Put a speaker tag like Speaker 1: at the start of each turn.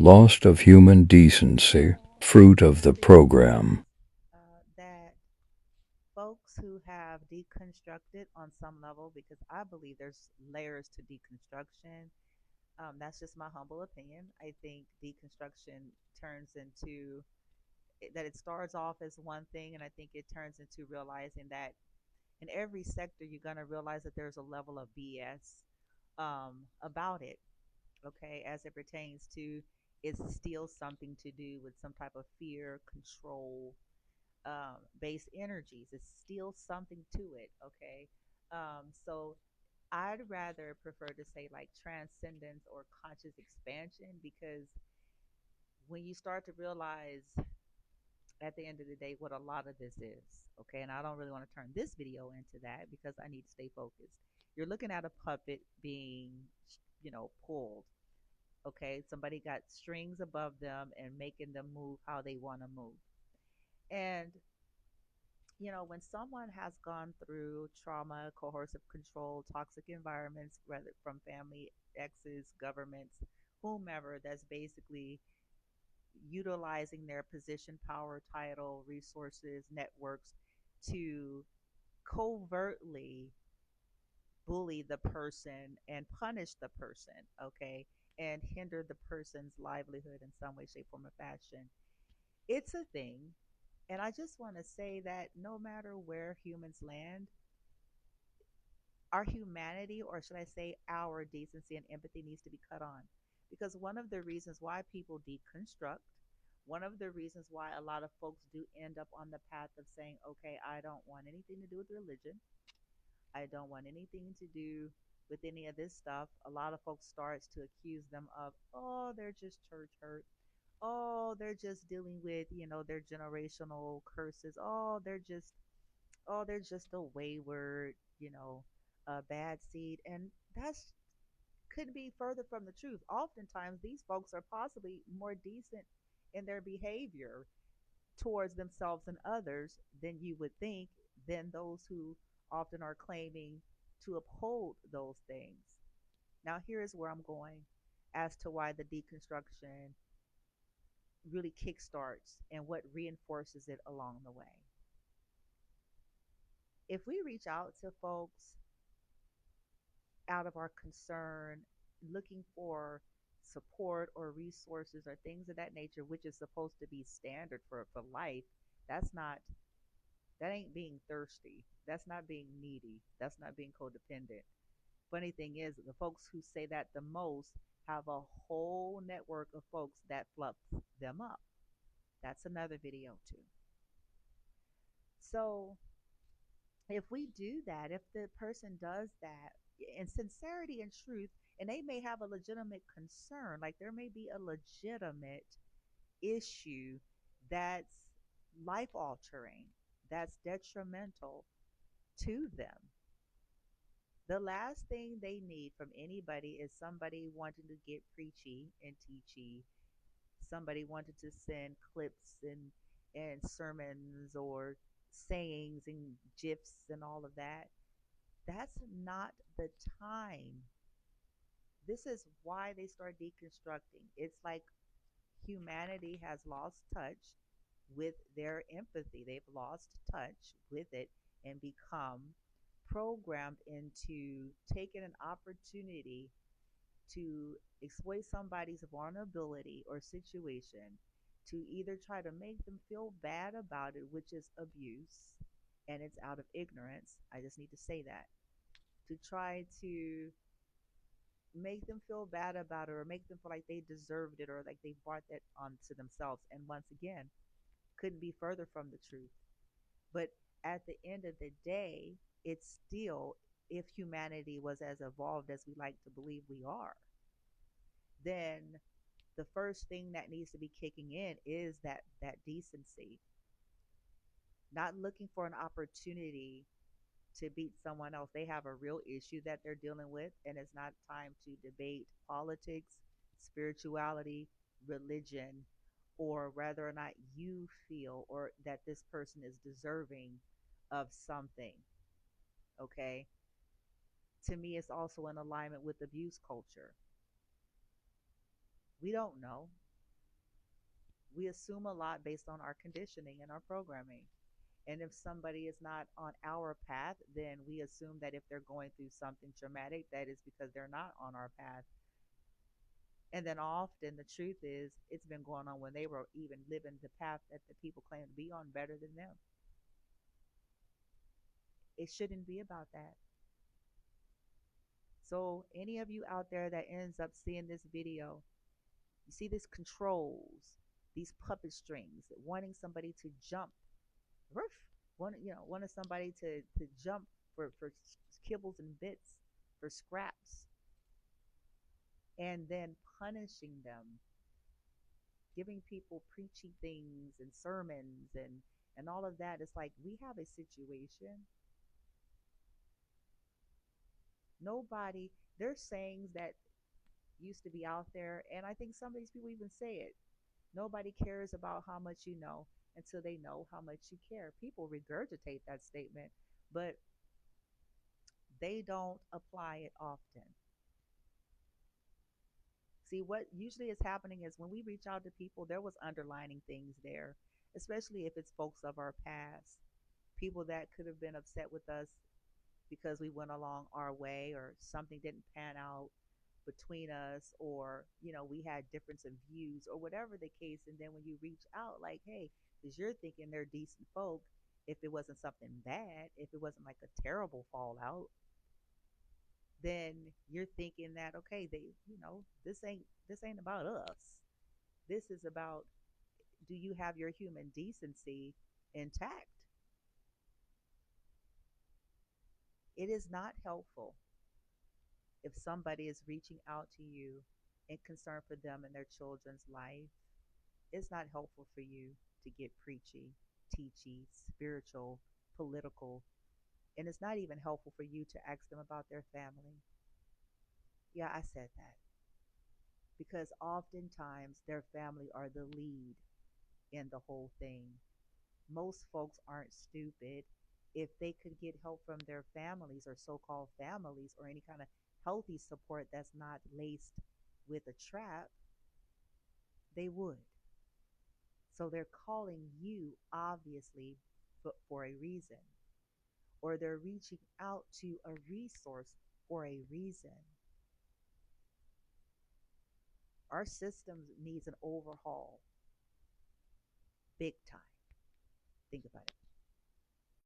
Speaker 1: Lost of human decency, fruit of the program.
Speaker 2: That folks who have deconstructed on some level, because I believe there's layers to deconstruction. That's just my humble opinion. I think deconstruction turns into that it starts off as one thing, and I think it turns into realizing that in every sector, you're going to realize that there's a level of BS about it, okay, as it pertains to it's still something to do with some type of fear, control, based energies. It's still something to it, okay? So I'd rather prefer to say like transcendence or conscious expansion because when you start to realize at the end of the day what a lot of this is, okay, and I don't really want to turn this video into that because I need to stay focused. You're looking at a puppet being, pulled, okay? Somebody got strings above them and making them move how they want to move. And when someone has gone through trauma, coercive control, toxic environments, whether from family, exes, governments, whomever, that's basically utilizing their position, power, title, resources, networks to covertly bully the person and punish the person, okay, and hinder the person's livelihood in some way, shape, form, or fashion. It's a thing. And I just want to say that no matter where humans land, our humanity, or should I say our decency and empathy, needs to be cut on. Because one of the reasons why people deconstruct, one of the reasons why a lot of folks do end up on the path of saying, okay, I don't want anything to do with religion, I don't want anything to do with any of this stuff. A lot of folks starts to accuse them of, oh, they're just church hurt. Oh, they're just dealing with, their generational curses. Oh, they're just a wayward, bad seed. And that's couldn't be further from the truth. Oftentimes, these folks are possibly more decent in their behavior towards themselves and others than you would think, than those who often are claiming to uphold those things. Now, here is where I'm going as to why the deconstruction really kickstarts and what reinforces it along the way. If we reach out to folks out of our concern, looking for support or resources or things of that nature, which is supposed to be standard for life, that's not, that ain't being thirsty. That's not being needy. That's not being codependent. Funny thing is, the folks who say that the most have a whole network of folks that fluff them up. That's another video too. So if we do that, if the person does that in sincerity and truth, and they may have a legitimate concern, like there may be a legitimate issue that's life altering, that's detrimental to them. The last thing they need from anybody is somebody wanting to get preachy and teachy, somebody wanted to send clips and sermons or sayings and gifs and all of that. That's not the time. This is why they start deconstructing. It's like humanity has lost touch with their empathy. They've lost touch with it and become programmed into taking an opportunity to exploit somebody's vulnerability or situation to either try to make them feel bad about it, which is abuse, and it's out of ignorance. I just need to say that. To try to make them feel bad about it or make them feel like they deserved it or like they brought that onto themselves. And once again, couldn't be further from the truth. But at the end of the day, it's still, if humanity was as evolved as we like to believe we are, then the first thing that needs to be kicking in is that decency, not looking for an opportunity to beat someone else. They have a real issue that they're dealing with, and it's not time to debate politics, spirituality, religion, or whether or not you feel or that this person is deserving of something. Okay. To me, it's also in alignment with abuse culture. We don't know. We assume a lot based on our conditioning and our programming. And if somebody is not on our path, then we assume that if they're going through something traumatic, that is because they're not on our path. And then often the truth is, it's been going on when they were even living the path that the people claim to be on better than them. It shouldn't be about that. So, any of you out there that ends up seeing this video, you see these controls, these puppet strings, wanting somebody to jump, roof, wanting somebody to jump for kibbles and bits, for scraps, and then punishing them, giving people preachy things and sermons and all of that. It's like we have a situation. Nobody, there's sayings that used to be out there, and I think some of these people even say it. Nobody cares about how much you know until they know how much you care. People regurgitate that statement, but they don't apply it often. See, what usually is happening is when we reach out to people, there was underlining things there, especially if it's folks of our past, people that could have been upset with us because we went along our way or something didn't pan out between us, or we had difference of views or whatever the case. And then when you reach out, like, hey, because you're thinking they're decent folk, if it wasn't something bad, if it wasn't like a terrible fallout, then you're thinking that, okay, this ain't about us. This is about, do you have your human decency intact? It is not helpful if somebody is reaching out to you in concern for them and their children's life. It's not helpful for you to get preachy, teachy, spiritual, political, and it's not even helpful for you to ask them about their family. Yeah, I said that because oftentimes their family are the lead in the whole thing. Most folks aren't stupid. If they could get help from their families or so called families or any kind of healthy support that's not laced with a trap, they would. So they're calling you, obviously, for a reason, or they're reaching out to a resource for a reason. Our system needs an overhaul, big time. Think about it.